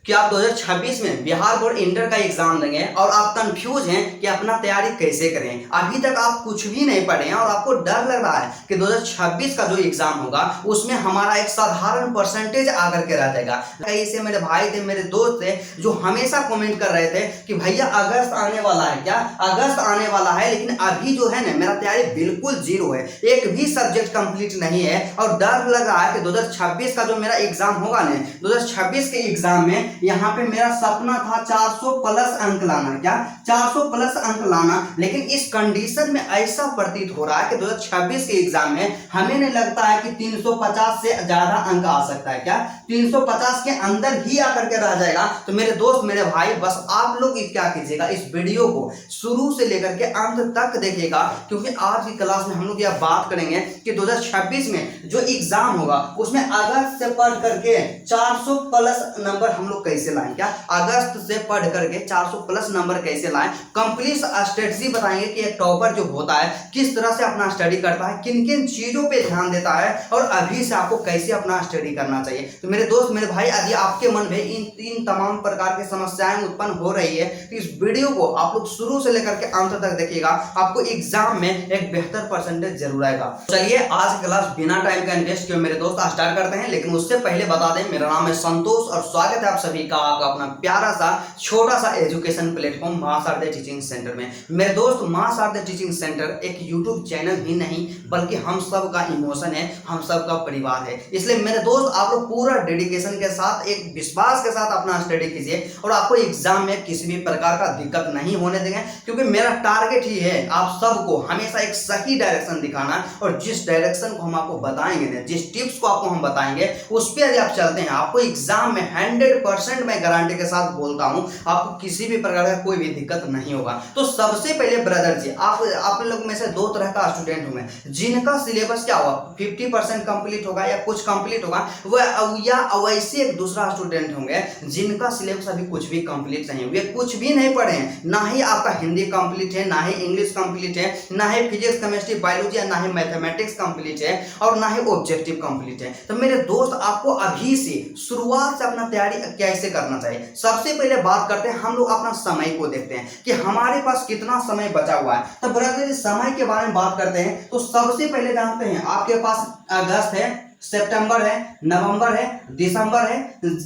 कि आप 2026 में बिहार बोर्ड इंटर का एग्जाम देंगे और आप कंफ्यूज हैं कि अपना तैयारी कैसे करें। अभी तक आप कुछ भी नहीं पढ़े हैं और आपको डर लग रहा है कि 2026 का जो एग्जाम होगा उसमें हमारा एक साधारण परसेंटेज आकर के रह जाएगा। ऐसे मेरे भाई थे, मेरे दोस्त थे जो हमेशा कमेंट कर रहे थे कि भैया अगस्त आने वाला है क्या, अगस्त आने वाला है, लेकिन अभी जो है ना मेरा तैयारी बिल्कुल जीरो है, एक भी सब्जेक्ट कंप्लीट नहीं है और डर लग रहा है कि 2026 का जो मेरा एग्जाम होगा ना, 2026 के एग्जाम में यहाँ पे मेरा सपना था 400 प्लस अंक लाना। क्या 400 प्लस अंक लाना, लेकिन इस कंडीशन में ऐसा प्रतीत हो रहा है कि 2026 के एग्जाम में हमें नहीं लगता है कि 350 से ज्यादा अंक आ सकता है। क्या 350 के अंदर ही आकर के रह जाएगा। तो मेरे दोस्त, मेरे भाई, बस आप लोग क्या कीजिएगा, इस वीडियो को शुरू से लेकर के अंत तक देखिएगा, क्योंकि आज की क्लास में हम लोग यह बात करेंगे कि 2026 में जो एग्जाम होगा उसमें अगस्त से पढ़ करके 400 प्लस नंबर हम लोग कैसे लाएं। क्या अगस्त से पढ़ करके 400 प्लस नंबर कैसे लाएं, कंप्लीट स्ट्रेटजी बताएंगे कि एक टॉपर जो होता है किस तरह से अपना स्टडी करता है, किन किन चीजों पे ध्यान देता है और अभी से आपको कैसे अपना स्टडी करना चाहिए। तो मेरे दोस्त, मेरे भाई, यदि आपके मन में इन तीन तमाम प्रकार की समस्याएं उत्पन्न हो रही है तो इस वीडियो को आप लोग शुरू से लेकर के अंत तक देखिएगा, आपको एग्जाम में एक बेहतर परसेंटेज जरूर आएगा। चलिए आज की क्लास बिना टाइम का इन्वेस्ट किए मेरे दोस्त स्टार्ट करते हैं। लेकिन उससे पहले बता दें, मेरा नाम है संतोष और स्वागत है आप सभी का आपका अपना प्यारा सा छोटा सा एजुकेशन प्लेटफॉर्म मां शारदे टीचिंग सेंटर में। मेरे दोस्त, मां शारदे टीचिंग सेंटर एक यूट्यूब चैनल ही नहीं बल्कि हम सब का इमोशन है, हम सब का परिवार है। इसलिए मेरे दोस्त, आप लोग पूरा डेडिकेशन के साथ, एक विश्वास के साथ अपना स्टडी कीजिए और आपको एग्जाम में किसी भी प्रकार का दिक्कत नहीं होने देंगे, क्योंकि मेरा टारगेट ही है आप सबको हमेशा एक सही डायरेक्शन दिखाना। और जिस डायरेक्शन को हम आपको बताएंगे ना, जिस टिप्स को आपको हम बताएंगे, उस पर यदि आप चलते हैं, आपको एग्जाम में 100% मैं गारंटी के साथ बोलता हूं आपको किसी भी प्रकार का कोई भी दिक्कत नहीं होगा। तो सबसे पहले ब्रदर जी, आप लोग में से दो तरह का स्टूडेंट होंगे, जिनका सिलेबस क्या होगा 50% कंप्लीट होगा या कुछ कंप्लीट होगा, वह या वैसे एक दूसरा स्टूडेंट होंगे जिनका सिलेबस अभी कुछ भी कंप्लीट नहीं है, वे कुछ भी नहीं पढ़े हैं, ना ही आपका हिंदी कंप्लीट है, ना ही इंग्लिश कंप्लीट है, ना ही फिजिक्स केमिस्ट्री बायोलॉजी, ना ही मैथमेटिक्स कंप्लीट है और ना ही ऑब्जेक्टिव कंप्लीट है। तो मेरे दोस्त, आपको अभी से शुरुआत से अपना तैयारी कैसे करना चाहिए। सबसे पहले बात करते हैं, हम लोग अपना समय को देखते हैं कि हमारे पास कितना समय बचा हुआ है। तो ब्रदर, समय के बारे में बात करते हैं तो सबसे पहले जानते हैं आपके पास अगस्त है, सितंबर है, नवंबर है, दिसंबर है,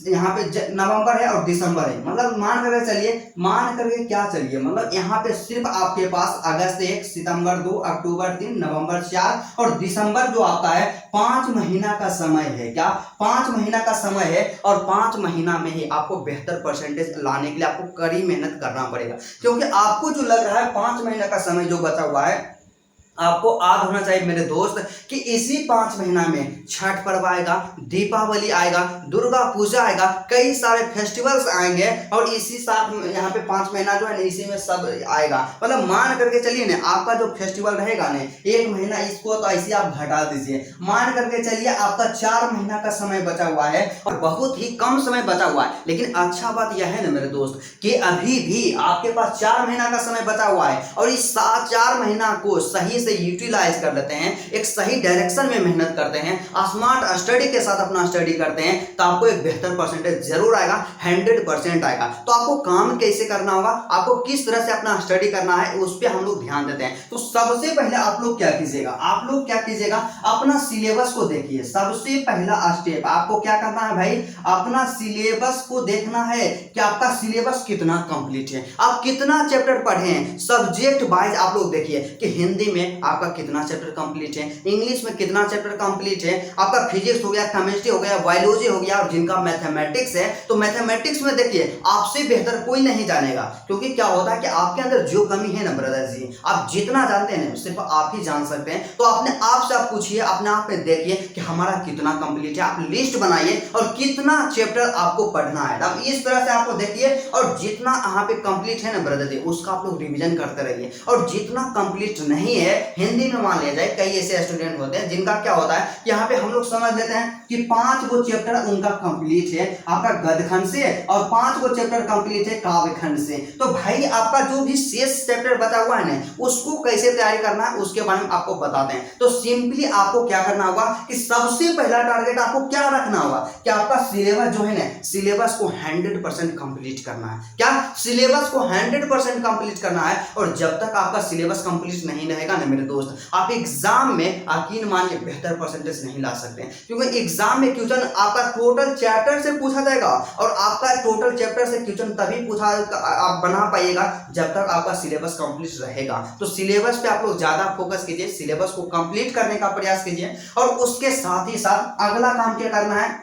यहाँ पे नवंबर है और दिसंबर है। मतलब मान करके क्या चलिए, मतलब यहाँ पे सिर्फ आपके पास अगस्त 1, सितंबर 2, अक्टूबर 3, नवंबर 4 और दिसंबर जो आता है 5 महीना का समय है। क्या 5 महीना का समय है और 5 महीना में ही आपको बेहतर परसेंटेज लाने के लिए आपको कड़ी मेहनत करना पड़ेगा, क्योंकि आपको जो लग रहा है 5 महीना का समय जो बचा हुआ है, आपको याद होना चाहिए मेरे दोस्त कि इसी 5 महीना में छठ पर्व आएगा, दीपावली आएगा, दुर्गा पूजा आएगा, कई सारे फेस्टिवल्स आएंगे और इसी साथ यहाँ पे 5 महीना जो है ना, इसी में सब आएगा। मतलब मान करके चलिए ना, आपका जो फेस्टिवल रहेगा ना 1 महीना, इसको तो ऐसे आप घटा दीजिए, मान करके चलिए आपका 4 महीना का समय बचा हुआ है और बहुत ही कम समय बचा हुआ है। लेकिन अच्छा बात यह है ना मेरे दोस्त कि अभी भी आपके पास 4 महीना का समय बचा हुआ है और इस 4 महीना को सही यूटिलाइज कर लेते हैं, एक सही डायरेक्शन में मेहनत करते हैं, स्मार्ट स्टडी के साथ अपना स्टडी करते हैं, तो आपको एक बेहतर परसेंटेज जरूर आएगा, 100% आएगा। तो आपको काम कैसे करना होगा, आपको किस तरह से अपना स्टडी करना है, उस पर हम लोग ध्यान देते हैं। तो सबसे पहले आप लोग क्या कीजिएगा, अपना सिलेबस को देखिए। सबसे पहला स्टेप आपको क्या करना है भाई, अपना सिलेबस को देखना है कि आपका सिलेबस कितना कंप्लीट है, आप कितना चैप्टर पढ़े हैं। सब्जेक्ट वाइज आप लोग देखिए कि हिंदी में आपका कितना चैप्टर कंप्लीट है, इंग्लिश में कितना चैप्टर कंप्लीट है, आपका फिजिक्स हो गया, केमिस्ट्री हो गया, बायोलॉजी हो गया, और जिनका मैथमेटिक्स है तो मैथमेटिक्स में देखिए आपसे बेहतर कोई नहीं जानेगा। क्योंकि क्या होता है कि आपके अंदर जो कमी है ना ब्रदर जी, आप जितना जानते हैं सिर्फ आप ही जान सकते हैं। तो अपने आप से आप पूछिए, अपने आप में देखिए कि हमारा कितना कंप्लीट है, आप लिस्ट बनाइए और कितना चैप्टर आपको पढ़ना है। अब इस तरह से आपको देखिए और जितना यहाँ पे कंप्लीट है ना ब्रदर जी, उसका आप लोग रिविजन करते रहिए और जितना कंप्लीट नहीं है हिंदी में मान लिया जाए कई ऐसे स्टूडेंट होते हैं जिनका क्या होता है, यहाँ पे हम लोग समझ लेते हैं कि 5 गो चैप्टर उनका कंप्लीट है आपका गद्य खंड से और 5 गो चैप्टर कंप्लीट है काव्य खंड से। तो भाई आपका जो भी शेष चैप्टर बचा हुआ है ना, उसको कैसे तैयारी करना है उसके बारे में आपको बताते हैं। तो सिंपली आपको क्या करना होगा कि सबसे पहला टारगेट आपको क्या रखना होगा कि आपका सिलेबस जो है ना, सिलेबस को 100% कंप्लीट करना है। क्या सिलेबस को 100% कंप्लीट करना है। और जब तक आपका सिलेबस कंप्लीट नहीं रहेगा ना मेरे दोस्त, आप एग्जाम में यकीन मानिए बेहतर परसेंटेज नहीं ला सकते हैं, क्योंकि एग्जाम में क्वेश्चन आपका टोटल चैप्टर से पूछा जाएगा और आपका टोटल चैप्टर से क्वेश्चन तभी पूछा आप बना पाइएगा जब तक आपका सिलेबस कंप्लीट रहेगा। तो सिलेबस पे आप लोग ज्यादा फोकस कीजिए, सिलेबस को कंप्लीट करने का प्रयास कीजिए और उसके साथ ही साथ अगला काम क्या करना है,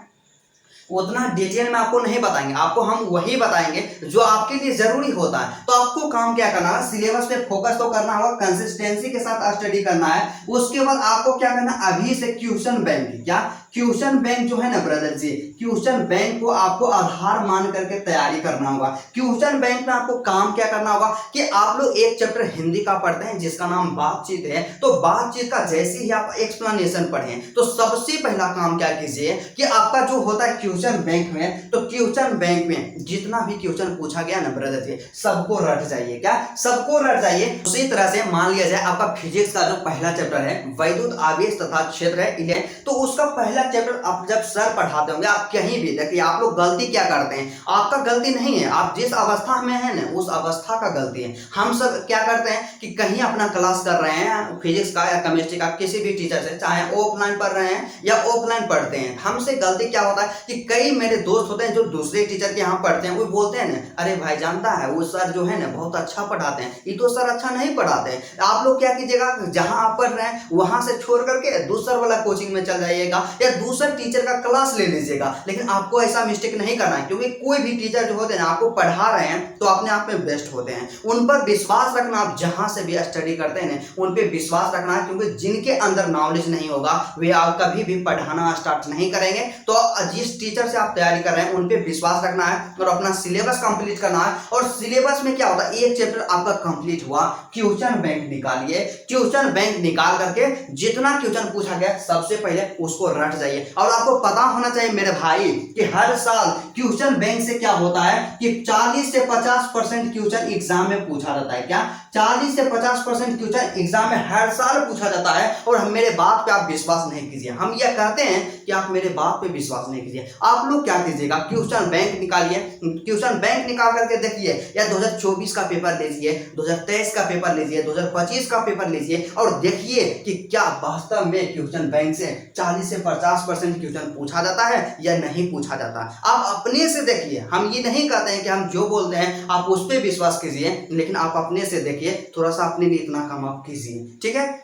उतना डिटेल में आपको नहीं बताएंगे, आपको हम वही बताएंगे जो आपके लिए जरूरी होता है। तो आपको काम क्या करना है, सिलेबस पे फोकस तो करना होगा, कंसिस्टेंसी के साथ स्टडी करना है। उसके बाद आपको क्या करना है, अभी से क्वेश्चन बैंक, क्या क्वेश्चन बैंक जो है ना ब्रदर जी, क्वेश्चन बैंक को आपको आधार मान करके तैयारी करना होगा। क्वेश्चन बैंक में आपको काम क्या करना होगा कि आप लोग एक चैप्टर हिंदी का पढ़ते हैं जिसका नाम बातचीत है, तो बातचीत का जैसे ही आप एक्सप्लेनेशन पढ़ें तो सबसे पहला काम क्या कीजिए कि आपका जो होता है क्वेश्चन बैंक में, तो क्वेश्चन बैंक में जितना भी क्वेश्चन पूछा गया ना ब्रदर जी, सबको रट जाइए। क्या सबको रट जाइए। उसी तरह से मान लिया जाए आपका फिजिक्स का जो पहला चैप्टर है वैद्युत आवेश तथा क्षेत्र है, तो उसका पहला चैप्टर आप जब सर पढ़ाते होंगे, आप कहीं भी देखिए आप लोग गलती क्या करते हैं, आपका गलती नहीं है, आप जिस अवस्था में है ना उस अवस्था का गलती है। हम सब क्या करते हैं कि कहीं अपना क्लास कर रहे हैं फिजिक्स का या केमिस्ट्री का किसी भी टीचर से, चाहे ऑफलाइन पढ़ रहे हैं या ऑफलाइन पढ़ते हैं, हमसे गलती क्या होता है कि कई मेरे दोस्त होते हैं जो दूसरे टीचर के यहाँ पढ़ते हैं, वो बोलते हैं ना, अरे भाई जानता है वो सर जो है ना बहुत अच्छा पढ़ाते हैं, ये तो सर अच्छा नहीं पढ़ाते हैं। आप लोग क्या कीजिएगा, जहां आप पढ़ रहे हैं वहां से छोड़ करके दूसरा वाला कोचिंग में चल जाइएगा या दूसरा टीचर का क्लास ले लीजिएगा। लेकिन आपको ऐसा मिस्टेक नहीं करना है, क्योंकि कोई भी टीचर जो होते हैं आपको पढ़ा रहे हैं तो अपने आप में बेस्ट होते हैं, उन पर विश्वास रखना। आप जहां से भी स्टडी करते हैं उन पर विश्वास रखना, क्योंकि जिनके अंदर नॉलेज नहीं होगा वे आप कभी भी पढ़ाना स्टार्ट नहीं करेंगे। तो जिस टीचर से आप तैयारी कर रहे हैं उन पे विश्वास रखना है और अपना सिलेबस कंप्लीट करना है। और सिलेबस में क्या होता है, एक चैप्टर आपका कंप्लीट हुआ, क्वेश्चन बैंक निकालिए, क्वेश्चन बैंक निकाल करके जितना क्वेश्चन पूछा गया सबसे पहले उसको रट जाइए। और आपको पता होना चाहिए मेरे भाई कि हर साल क्वेश्चन बैंक से क्या होता है कि 40 से 50% क्वेश्चन एग्जाम में पूछा जाता है। क्या 40 से 50% क्वेश्चन एग्जाम में हर साल पूछा जाता है। और हम मेरे बात पे आप विश्वास नहीं कीजिए, हम यह कहते हैं कि आप मेरे बात पे विश्वास नहीं कीजिए। आप लोग क्या कीजिएगा, क्वेश्चन बैंक निकालिए, क्वेश्चन बैंक निकाल करके देखिए, या 2024 का पेपर लीजिए, 2023 का पेपर लीजिए, 2025 का पेपर लीजिए और देखिए कि क्या वास्तव में क्वेश्चन बैंक से 40 से 50% क्वेश्चन पूछा जाता है या नहीं पूछा जाता। आप अपने से देखिए, हम ये नहीं कहते हैं कि हम जो बोलते हैं आप उस पर विश्वास कीजिए, लेकिन आप अपने से देखिए, थोड़ा सा अपने लिए इतना काम आप कीजिए, ठीक है।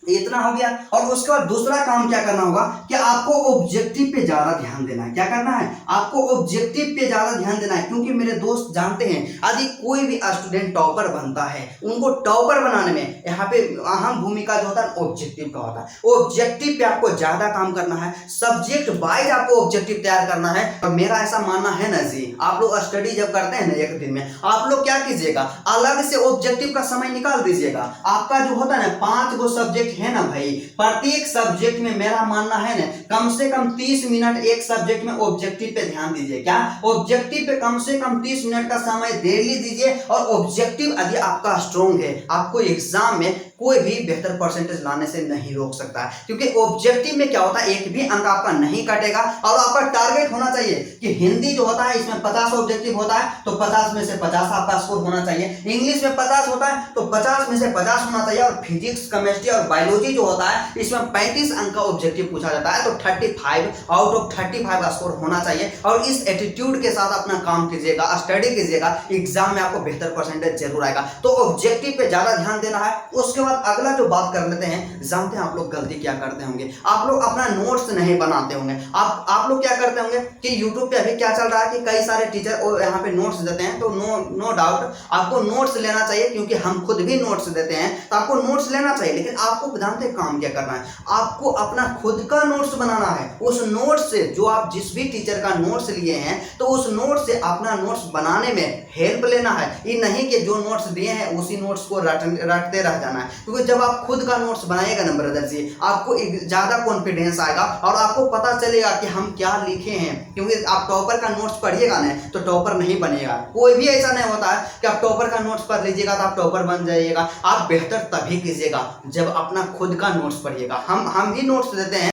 इतना हो गया। और उसके बाद दूसरा काम क्या करना होगा कि आपको ऑब्जेक्टिव पे ज्यादा ध्यान देना है। क्या करना है, आपको ऑब्जेक्टिव पे ज्यादा ध्यान देना है, क्योंकि मेरे दोस्त जानते हैं यदि कोई भी स्टूडेंट टॉपर बनता है, उनको टॉपर बनाने में यहाँ पे अहम भूमिका जो होता है ऑब्जेक्टिव का होता है। ऑब्जेक्टिव पे आपको ज्यादा काम करना है, सब्जेक्ट वाइज आपको ऑब्जेक्टिव तैयार करना है। और मेरा ऐसा मानना है ना जी, आप लोग स्टडी जब करते हैं ना एक दिन में, आप लोग क्या कीजिएगा, अलग से ऑब्जेक्टिव का समय निकाल दीजिएगा। आपका जो होता है ना 5 गो सब्जेक्ट है ना भाई, प्रत्येक सब्जेक्ट में मेरा मानना है ना कम से कम 30 मिनट एक सब्जेक्ट में ऑब्जेक्टिव पे ध्यान दीजिए। क्या ऑब्जेक्टिव पे कम से कम 30 मिनट का समय डेली दीजिए। और ऑब्जेक्टिव यदि आपका स्ट्रॉन्ग है, आपको एग्जाम में कोई भी बेहतर परसेंटेज लाने से नहीं रोक सकता है, क्योंकि ऑब्जेक्टिव में क्या होता है एक भी अंक आपका नहीं कटेगा। और आपका टारगेट होना चाहिए कि हिंदी जो होता है इसमें 50 ऑब्जेक्टिव होता है तो 50 में से 50 आपका स्कोर होना चाहिए। इंग्लिश में 50 होता है तो 50 में से 50 होना चाहिए। और फिजिक्स, केमिस्ट्री और बायोलॉजी जो होता है इसमें 35 अंक का ऑब्जेक्टिव पूछा जाता है, तो 35 आउट ऑफ 35 का स्कोर होना चाहिए। और इस एटीट्यूड के साथ अपना काम कीजिएगा, स्टडी कीजिएगा, एग्जाम में आपको बेहतर परसेंटेज जरूर आएगा। तो ऑब्जेक्टिव पे ज्यादा ध्यान देना है। उसके बाद अगला जो बात कर लेते हैं, जानते हैं आप लोग गलती क्या करते होंगे, आप लोग अपना नोट्स नहीं बनाते होंगे। आप लोग क्या करते होंगे कि यूट्यूब पे अभी क्या चल रहा है कि कई सारे टीचर यहाँ पे नोट्स देते हैं, तो नो डाउट आपको नोट्स लेना चाहिए, क्योंकि हम खुद भी नोट्स देते हैं तो आपको नोट्स लेना चाहिए। लेकिन आपको जानते काम क्या करना है, आपको अपना खुद का नोट्स बनाना है। उस नोट्स से जो आप जिस भी टीचर का नोट्स लिए हैं तो उस नोट्स से अपना नोट्स बनाने में हेल्प लेना है। ये नहीं कि जो नोट्स दिए हैं उसी नोट्स को रटते रह जाना है। क्योंकि जब आप खुद का नोट्स बनाएगा ना ब्रदर जी, आपको ज़्यादा कॉन्फिडेंस आएगा और आपको पता चलेगा कि हम क्या लिखे हैं। क्योंकि आप टॉपर का नोट्स पढ़िएगा ना तो टॉपर नहीं बनेगा। कोई भी ऐसा नहीं होता है कि आप टॉपर का नोट्स पढ़ लीजिएगा तो आप टॉपर बन जाइएगा। आप बेहतर तभी कीजिएगा जब अपना खुद का नोट्स पढ़िएगा। हम ही नोट्स देते हैं,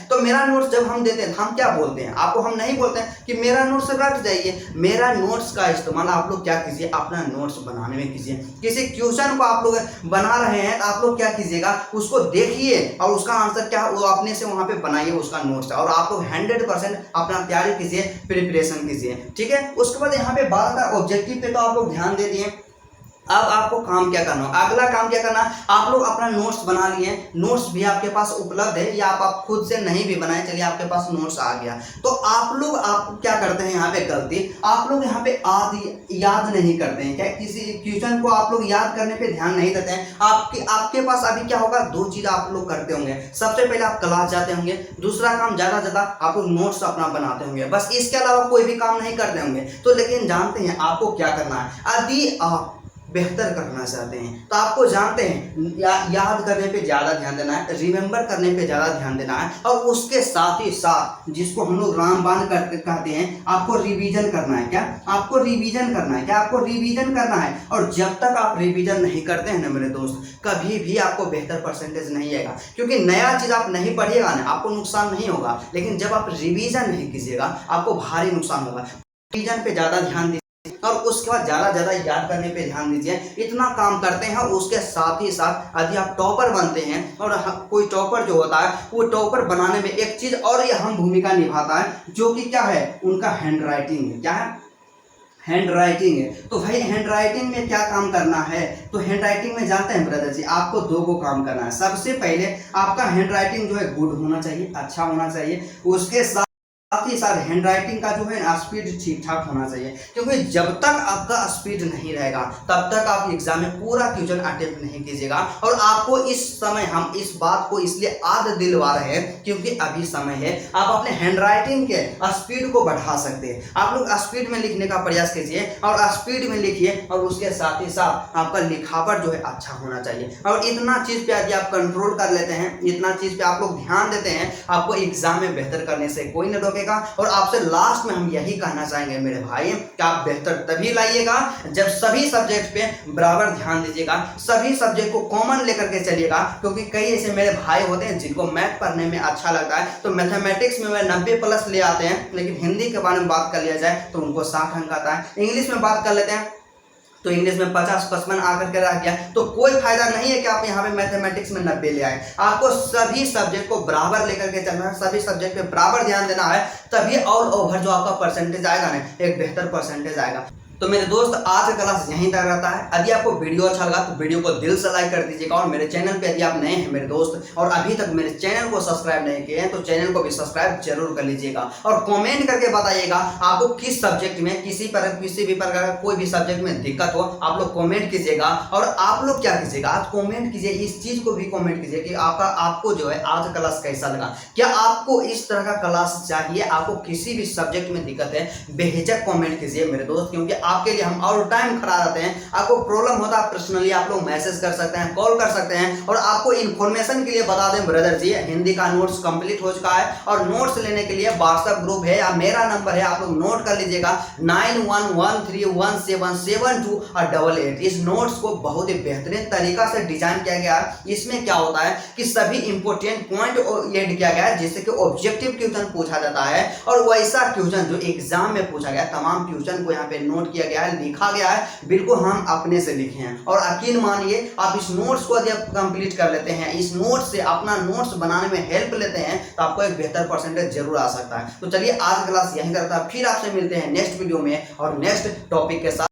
तो मेरा नोट्स जब हम देते हैं हम क्या बोलते हैं आपको, हम नहीं बोलते हैं कि मेरा नोट्स रट जाइए। मेरा नोट्स का इस्तेमाल आप लोग क्या कीजिए, अपना नोट्स बनाने में कीजिए। किसी क्वेश्चन को आप लोग बना रहे हैं तो आप लोग क्या कीजिएगा, उसको देखिए और उसका आंसर क्या वो अपने से वहां पे बनाइए उसका नोट्स, और आप लोग 100% अपना तैयारी कीजिए, प्रिपरेशन कीजिए। ठीक है, उसके बाद यहाँ पे बात आता है ऑब्जेक्टिव पे, तो आप लोग ध्यान दे दिए। अब आपको काम क्या करना, अगला काम क्या करना, आप लोग अपना नोट्स बना लिए, नोट्स भी आपके पास उपलब्ध है या आप खुद से नहीं भी बनाए, चलिए आपके पास नोट्स आ गया, तो आप क्या करते हैं यहाँ पे गलती, आप लोग यहाँ पे याद नहीं करते हैं। क्या किसी क्वेश्चन को आप लोग याद करने पे ध्यान नहीं देते हैं। आपके पास अभी क्या होगा, दो चीज आप लोग करते होंगे। सबसे पहले आप क्लास जाते होंगे, दूसरा काम ज्यादा आप लोग नोट्स अपना बनाते होंगे, बस इसके अलावा कोई भी काम नहीं करते होंगे। तो लेकिन जानते हैं आपको क्या करना है, यदि आप बेहतर करना चाहते हैं तो आपको जानते हैं याद करने पे ज़्यादा ध्यान देना है, रिमेंबर करने पे ज़्यादा ध्यान देना है, और उसके साथ ही साथ जिसको हम लोग रामबाण कहते हैं, आपको रिवीजन करना है। क्या आपको रिवीजन करना है, क्या आपको रिवीजन करना है। और जब तक आप रिवीजन नहीं करते हैं ना मेरे दोस्त, कभी भी आपको बेहतर परसेंटेज नहीं आएगा। क्योंकि नया चीज़ आप नहीं पढ़िएगा ना, आपको नुकसान नहीं होगा, लेकिन जब आप रिवीजन नहीं कीजिएगा आपको भारी नुकसान होगा। रिवीजन पे ज़्यादा ध्यान और उसके बाद ज्यादा याद करने पे ध्यान दीजिए। इतना काम करते हैं, और उसके साथ ही साथ यदि आप टॉपर बनते हैं, और कोई टॉपर जो होता है वो टॉपर बनाने में एक चीज और ये अहम भूमिका निभाता है, जो कि क्या है, उनका हैंड राइटिंग है। क्या है, हैंड राइटिंग है। तो भाई हैंड राइटिंग में क्या काम करना है, तो हैंड राइटिंग में जानते हैं ब्रदर जी, आपको दो को काम करना है। सबसे पहले आपका हैंड राइटिंग जो है गुड होना चाहिए, अच्छा होना चाहिए। उसके साथ ही साथ हैंड राइटिंग का जो है ना स्पीड ठीक ठाक होना चाहिए। क्योंकि जब तक आपका स्पीड नहीं रहेगा तब तक आप एग्जाम में पूरा क्वेश्चन अटेम्प्ट नहीं कीजिएगा। और आपको इस समय हम इस बात को इसलिए याद दिलवा रहे हैं क्योंकि अभी समय है, आप अपने हैंड राइटिंग के स्पीड को बढ़ा सकते हैं। आप लोग स्पीड में लिखने का प्रयास कीजिए और स्पीड में लिखिए, और उसके साथ ही साथ आपका लिखावट जो है अच्छा होना चाहिए। और इतना चीज पे यदि आप कंट्रोल कर लेते हैं, इतना चीज पे आप लोग ध्यान देते हैं, आपको एग्जाम में बेहतर करने से कोई न रोके। और आपसे लास्ट में हम यही कहना चाहेंगे मेरे भाई कि आप बेहतर तभी लाइएगा जब सभी सब्जेक्ट पे बराबर ध्यान दीजिएगा, सभी सब्जेक्ट को कॉमन लेकर के चलिएगा। क्योंकि कई ऐसे मेरे भाई होते हैं जिनको मैथ पढ़ने में अच्छा लगता है, तो मैथमेटिक्स में वह 90+ ले आते हैं, लेकिन हिंदी के बारे में बात कर लिया जाए तो उनको 60 अंक आता है। इंग्लिश में बात कर लेते हैं तो इंग्लिश में 50-55 आकर के रह गया। तो कोई फायदा नहीं है कि आप यहाँ पे मैथमेटिक्स में 90 ले आए। आपको सभी सब्जेक्ट को बराबर लेकर के चलना है, सभी सब्जेक्ट पे बराबर ध्यान देना है, तभी ऑल ओवर जो आपका परसेंटेज आएगा ना, एक बेहतर परसेंटेज आएगा। तो मेरे दोस्त आज का क्लास यहीं तक रहता है। यदि आपको वीडियो अच्छा लगा तो वीडियो को दिल से लाइक कर दीजिएगा, और मेरे चैनल पे यदि आप नए हैं मेरे दोस्त और अभी तक मेरे चैनल को सब्सक्राइब नहीं किए हैं तो चैनल को भी सब्सक्राइब जरूर कर लीजिएगा। और कमेंट करके बताइएगा आपको किस सब्जेक्ट में किसी भी प्रकार का कोई भी सब्जेक्ट में दिक्कत हो, आप लोग कमेंट कीजिएगा। और आप लोग क्या कीजिएगा, आज कमेंट कीजिए, इस चीज को भी कमेंट कीजिए कि आपको जो है आज क्लास कैसा लगा। क्या आपको इस तरह का क्लास चाहिए, आपको किसी भी सब्जेक्ट में दिक्कत है, बेहिचक कमेंट कीजिए मेरे दोस्त, क्योंकि आपके लिए हम और टाइम खड़ा रहते हैं। आपको प्रॉब्लम होता है पर्सनली आप लोग मैसेज कर सकते हैं, कॉल कर सकते हैं। और आपको इन्फॉर्मेशन के लिए बता दें ब्रदर जी, हिंदी का नोट्स कंप्लीट हो चुका है, और नोट्स लेने के लिए व्हाट्सएप ग्रुप है या मेरा नंबर है, आप लोग नोट कर लीजिएगा 9113177288। इस नोट्स को बहुत ही बेहतरीन तरीका से डिजाइन किया गया है। इसमें क्या होता है कि सभी इंपोर्टेंट पॉइंट ऐड किया गया है, जिससे कि ऑब्जेक्टिव क्वेश्चन पूछा जाता है, और वैसा क्वेश्चन जो एग्जाम में पूछा गया, तमाम क्वेश्चन को यहाँ पे नोट किया गया है, लिखा गया है, बिल्कुल हम अपने से लिखे हैं। और यकीन मानिए आप इस नोट्स को यदि आप कंप्लीट कर लेते हैं, इस नोट्स से अपना नोट्स बनाने में हेल्प लेते हैं, तो आपको एक बेहतर परसेंटेज जरूर आ सकता है। तो चलिए आज क्लास यहीं करता है, फिर आपसे मिलते हैं नेक्स्ट वीडियो में और नेक्स्ट टॉपिक के साथ।